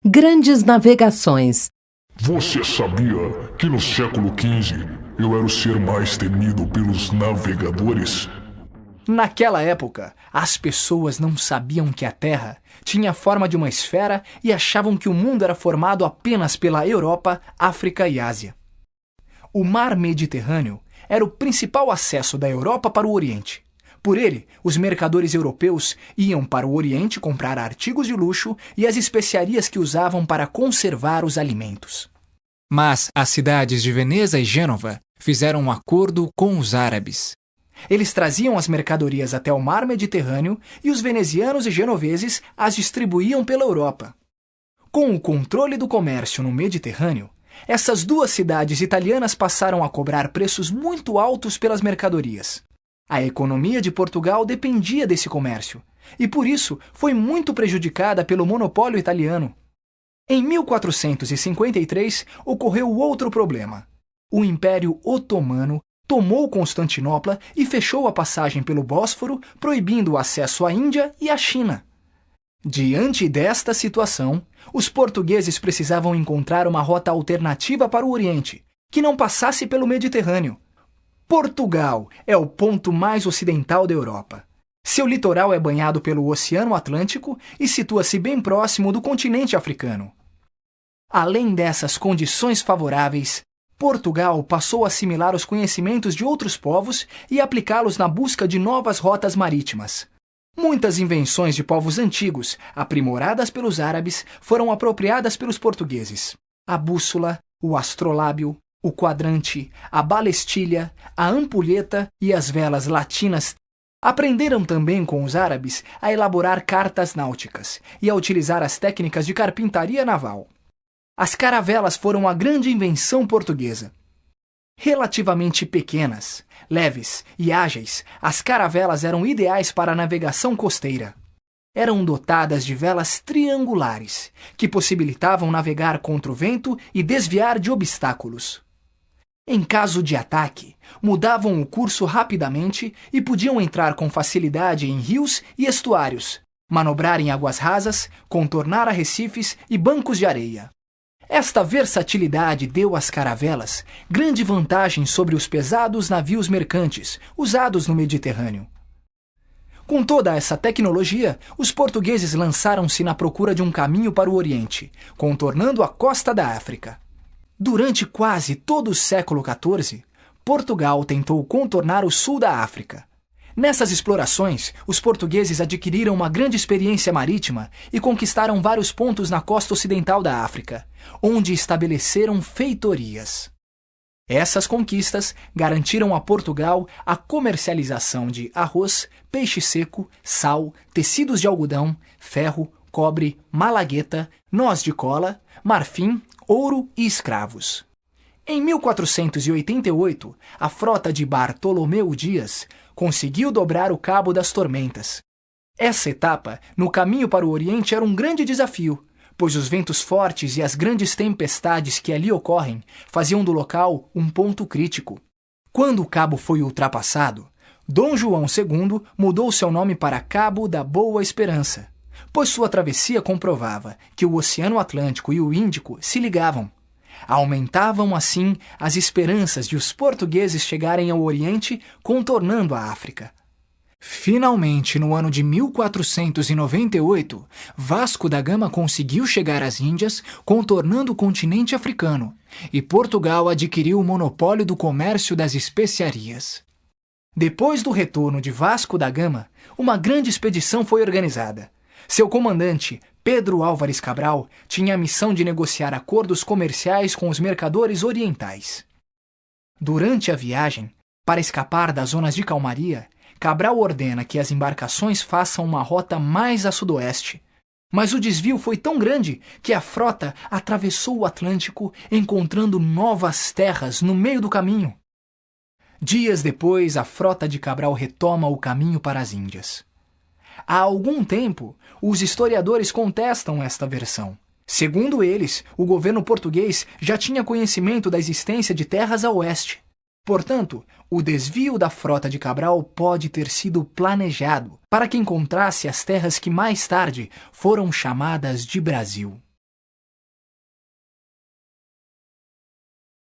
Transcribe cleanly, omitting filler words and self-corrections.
Grandes navegações. Você sabia que no século XV eu era o ser mais temido pelos navegadores? Naquela época, as pessoas não sabiam que a Terra tinha a forma de uma esfera e achavam que o mundo era formado apenas pela Europa, África e Ásia. O Mar Mediterrâneo era o principal acesso da Europa para o Oriente. Por ele, os mercadores europeus iam para o Oriente comprar artigos de luxo e as especiarias que usavam para conservar os alimentos. Mas as cidades de Veneza e Gênova fizeram um acordo com os árabes. Eles traziam as mercadorias até o Mar Mediterrâneo e os venezianos e genoveses as distribuíam pela Europa. Com o controle do comércio no Mediterrâneo, essas duas cidades italianas passaram a cobrar preços muito altos pelas mercadorias. A economia de Portugal dependia desse comércio e, por isso, foi muito prejudicada pelo monopólio italiano. Em 1453, ocorreu outro problema. O Império Otomano tomou Constantinopla e fechou a passagem pelo Bósforo, proibindo o acesso à Índia e à China. Diante desta situação, os portugueses precisavam encontrar uma rota alternativa para o Oriente, que não passasse pelo Mediterrâneo. Portugal é o ponto mais ocidental da Europa. Seu litoral é banhado pelo Oceano Atlântico e situa-se bem próximo do continente africano. Além dessas condições favoráveis, Portugal passou a assimilar os conhecimentos de outros povos e aplicá-los na busca de novas rotas marítimas. Muitas invenções de povos antigos, aprimoradas pelos árabes, foram apropriadas pelos portugueses. A bússola, o astrolábio, o quadrante, a balestilha, a ampulheta e as velas latinas. Aprenderam também com os árabes a elaborar cartas náuticas e a utilizar as técnicas de carpintaria naval. As caravelas foram a grande invenção portuguesa. Relativamente pequenas, leves e ágeis, as caravelas eram ideais para a navegação costeira. Eram dotadas de velas triangulares, que possibilitavam navegar contra o vento e desviar de obstáculos. Em caso de ataque, mudavam o curso rapidamente e podiam entrar com facilidade em rios e estuários, manobrar em águas rasas, contornar arrecifes e bancos de areia. Esta versatilidade deu às caravelas grande vantagem sobre os pesados navios mercantes usados no Mediterrâneo. Com toda essa tecnologia, os portugueses lançaram-se na procura de um caminho para o Oriente, contornando a costa da África. Durante quase todo o século XIV, Portugal tentou contornar o sul da África. Nessas explorações, os portugueses adquiriram uma grande experiência marítima e conquistaram vários pontos na costa ocidental da África, onde estabeleceram feitorias. Essas conquistas garantiram a Portugal a comercialização de arroz, peixe seco, sal, tecidos de algodão, ferro, cobre, malagueta, noz de cola, marfim, ouro e escravos. Em 1488, a frota de Bartolomeu Dias conseguiu dobrar o Cabo das Tormentas. Essa etapa, no caminho para o Oriente, era um grande desafio, pois os ventos fortes e as grandes tempestades que ali ocorrem faziam do local um ponto crítico. Quando o cabo foi ultrapassado, Dom João II mudou seu nome para Cabo da Boa Esperança, pois sua travessia comprovava que o Oceano Atlântico e o Índico se ligavam. Aumentavam, assim, as esperanças de os portugueses chegarem ao Oriente, contornando a África. Finalmente, no ano de 1498, Vasco da Gama conseguiu chegar às Índias, contornando o continente africano, e Portugal adquiriu o monopólio do comércio das especiarias. Depois do retorno de Vasco da Gama, uma grande expedição foi organizada. Seu comandante, Pedro Álvares Cabral, tinha a missão de negociar acordos comerciais com os mercadores orientais. Durante a viagem, para escapar das zonas de calmaria, Cabral ordena que as embarcações façam uma rota mais a sudoeste. Mas o desvio foi tão grande que a frota atravessou o Atlântico, encontrando novas terras no meio do caminho. Dias depois, a frota de Cabral retoma o caminho para as Índias. Há algum tempo, os historiadores contestam esta versão. Segundo eles, o governo português já tinha conhecimento da existência de terras a oeste. Portanto, o desvio da frota de Cabral pode ter sido planejado para que encontrasse as terras que mais tarde foram chamadas de Brasil.